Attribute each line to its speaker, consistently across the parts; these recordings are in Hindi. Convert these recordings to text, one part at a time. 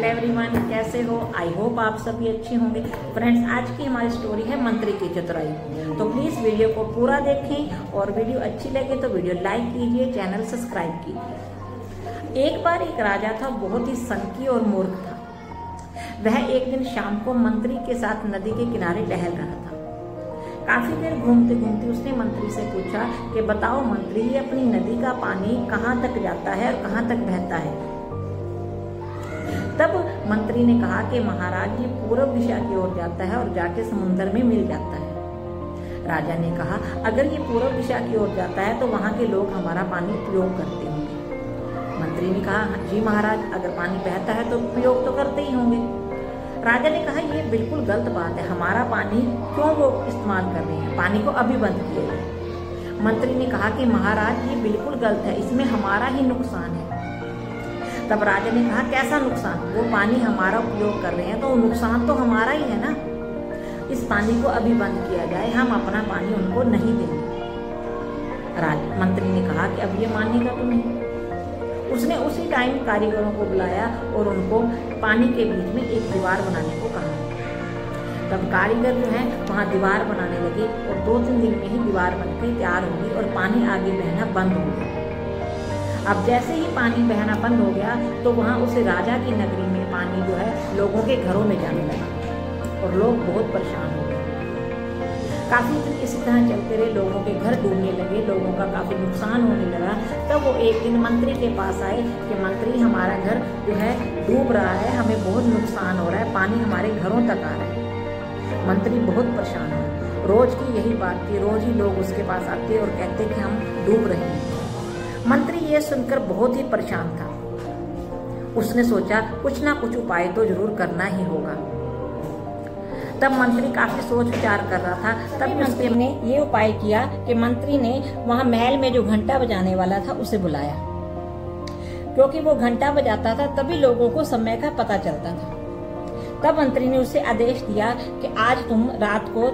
Speaker 1: हेलो एवरीवन, कैसे हो? आई होप आप सभी अच्छे होंगे। फ्रेंड्स, आज की हमारी स्टोरी है मंत्री की चतुराई। तो प्लीज वीडियो को पूरा देखें और वीडियो अच्छी लगे तो वीडियो लाइक कीजिए, चैनल सब्सक्राइब कीजिए। एक बार एक राजा था, बहुत ही संकी और मूर्ख था। वह एक दिन शाम को मंत्री के साथ नदी के किनारे टहल रहा था। काफी देर घूमते घूमते उसने मंत्री से पूछा कि बताओ मंत्री, ये अपनी नदी का पानी कहाँ तक जाता है और कहाँ तक बहता है? तब मंत्री ने कहा कि महाराज, ये पूर्व दिशा की ओर जाता है और जाके समुद्र में मिल जाता है। राजा ने कहा, अगर ये पूर्व दिशा की ओर जाता है तो वहाँ के लोग हमारा पानी उपयोग करते होंगे। मंत्री ने कहा, जी महाराज, अगर पानी बहता है तो उपयोग तो करते ही होंगे। राजा ने कहा, ये बिल्कुल गलत बात है, हमारा पानी क्यों वो इस्तेमाल कर रहे हैं, पानी को अभी बंद किए जाए। मंत्री ने कहा कि महाराज, ये बिल्कुल गलत है, इसमें हमारा ही नुकसान है। तब राजा ने कहा, कैसा नुकसान? वो पानी हमारा उपयोग कर रहे हैं तो नुकसान तो हमारा ही है ना। इस पानी को अभी बंद किया जाए, हम अपना पानी उनको नहीं देंगे। मंत्री ने कहा कि अब ये मानेगा तो नहीं। उसने उसी टाइम कारीगरों को बुलाया और उनको पानी के बीच में एक दीवार बनाने को कहा। तब कारीगर जो है वहाँ दीवार बनाने लगे और 2-3 दिन में ही दीवार बनकर तैयार हो गई और पानी आगे बहना बंद हो गया। अब जैसे ही पानी बहना बंद हो गया तो वहाँ उस राजा की नगरी में पानी जो है लोगों के घरों में जाने लगा और लोग बहुत परेशान हो गए। काफी दिन इसी तरह चलते रहे, लोगों के घर डूबने लगे, लोगों का काफी नुकसान होने लगा। तब वो एक दिन मंत्री के पास आए कि मंत्री, हमारा घर जो है डूब रहा है, हमें बहुत नुकसान हो रहा है, पानी हमारे घरों तक आ रहा है। मंत्री बहुत परेशान है। रोज की यही बात थी, रोज ही लोग उसके पास आते और कहते कि हम डूब रहे हैं। मंत्री ये सुनकर बहुत ही परेशान था। उसने सोचा कुछ ना कुछ उपाय तो जरूर करना ही होगा। तब मंत्री काफी सोच विचार कर रहा था। तब मंत्री ने ये उपाय किया कि मंत्री ने वहां महल में जो घंटा बजाने वाला था उसे बुलाया, क्योंकि वो घंटा बजाता था तभी लोगों को समय का पता चलता था। तब मंत्री ने उसे आदेश दिया कि आज तुम रात को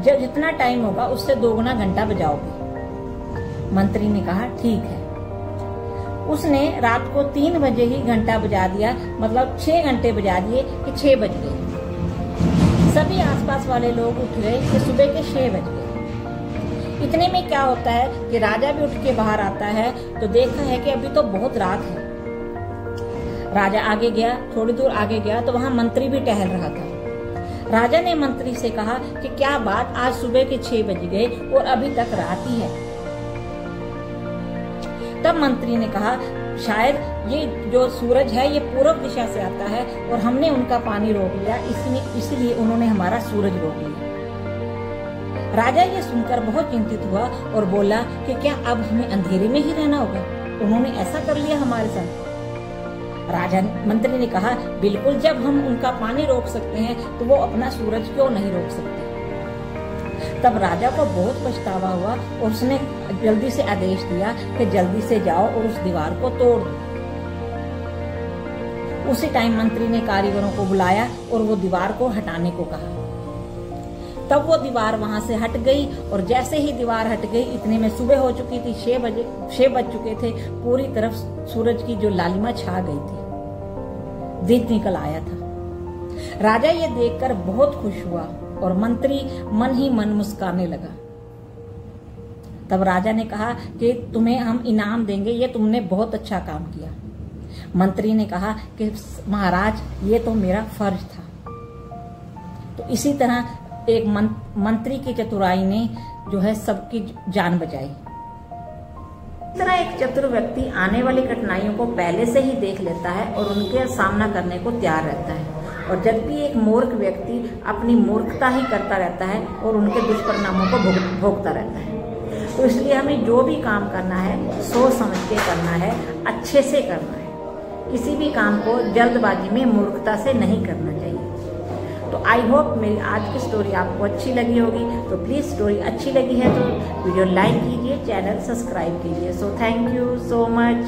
Speaker 1: जब जितना टाइम होगा उससे 2 गुना घंटा बजाओगे। मंत्री ने कहा, ठीक है। उसने रात को 3 बजे ही घंटा बजा दिया, मतलब 6 घंटे बजा दिए कि 6 बज गए। सभी आसपास वाले लोग उठ गए कि सुबह के 6 बज गए। इतने में क्या होता है कि राजा भी उठ के बाहर आता है तो देखा है कि अभी तो बहुत रात है। राजा आगे गया, थोड़ी दूर आगे गया तो वहां मंत्री भी टहल रहा था। राजा ने मंत्री से कहा कि क्या बात, आज सुबह के 6 बज गए और अभी तक रात ही है। तब मंत्री ने कहा, शायद ये जो सूरज है ये पूर्व दिशा से आता है और हमने उनका पानी रोक लिया, इसलिए उन्होंने हमारा सूरज रोक लिया। राजा ये सुनकर बहुत चिंतित हुआ और बोला कि क्या अब हमें अंधेरे में ही रहना होगा? उन्होंने ऐसा कर लिया हमारे साथ। मंत्री ने कहा, बिल्कुल, जब हम उनका पानी रोक सकते हैं तो वो अपना सूरज क्यों नहीं रोक सकते? तब राजा को बहुत पछतावा हुआ और उसने जल्दी से आदेश दिया कि जल्दी से जाओ और उस दीवार को तोड़ दो। उसी टाइम मंत्री ने कारीगरों को बुलाया और वो दीवार को हटाने को कहा। तब वो दीवार वहां से हट गई और जैसे ही दीवार हट गई इतने में सुबह हो चुकी थी, 6 बज चुके थे। पूरी तरफ सूरज की जो लालिमा छा गई थी, दिन निकल आया था। राजा ये देखकर बहुत खुश हुआ और मंत्री मन ही मन मुस्कुराने लगा। तब राजा ने कहा कि तुम्हें हम इनाम देंगे, ये तुमने बहुत अच्छा काम किया। मंत्री ने कहा कि महाराज, ये तो मेरा फर्ज था। तो इसी तरह एक मंत्री की चतुराई ने जो है सबकी जान बचाई। इस तरह एक चतुर व्यक्ति आने वाली कठिनाइयों को पहले से ही देख लेता है और उनके सामना करने को तैयार रहता है। और जब भी एक मूर्ख व्यक्ति अपनी मूर्खता ही करता रहता है और उनके दुष्परिणामों को भोगता रहता है। तो इसलिए हमें जो भी काम करना है सोच समझ के करना है, अच्छे से करना है। किसी भी काम को जल्दबाजी में मूर्खता से नहीं करना चाहिए। तो आई होप मेरी आज की स्टोरी आपको अच्छी लगी होगी। तो प्लीज़ स्टोरी अच्छी लगी है तो वीडियो लाइक कीजिए, चैनल सब्सक्राइब कीजिए। So thank you so much.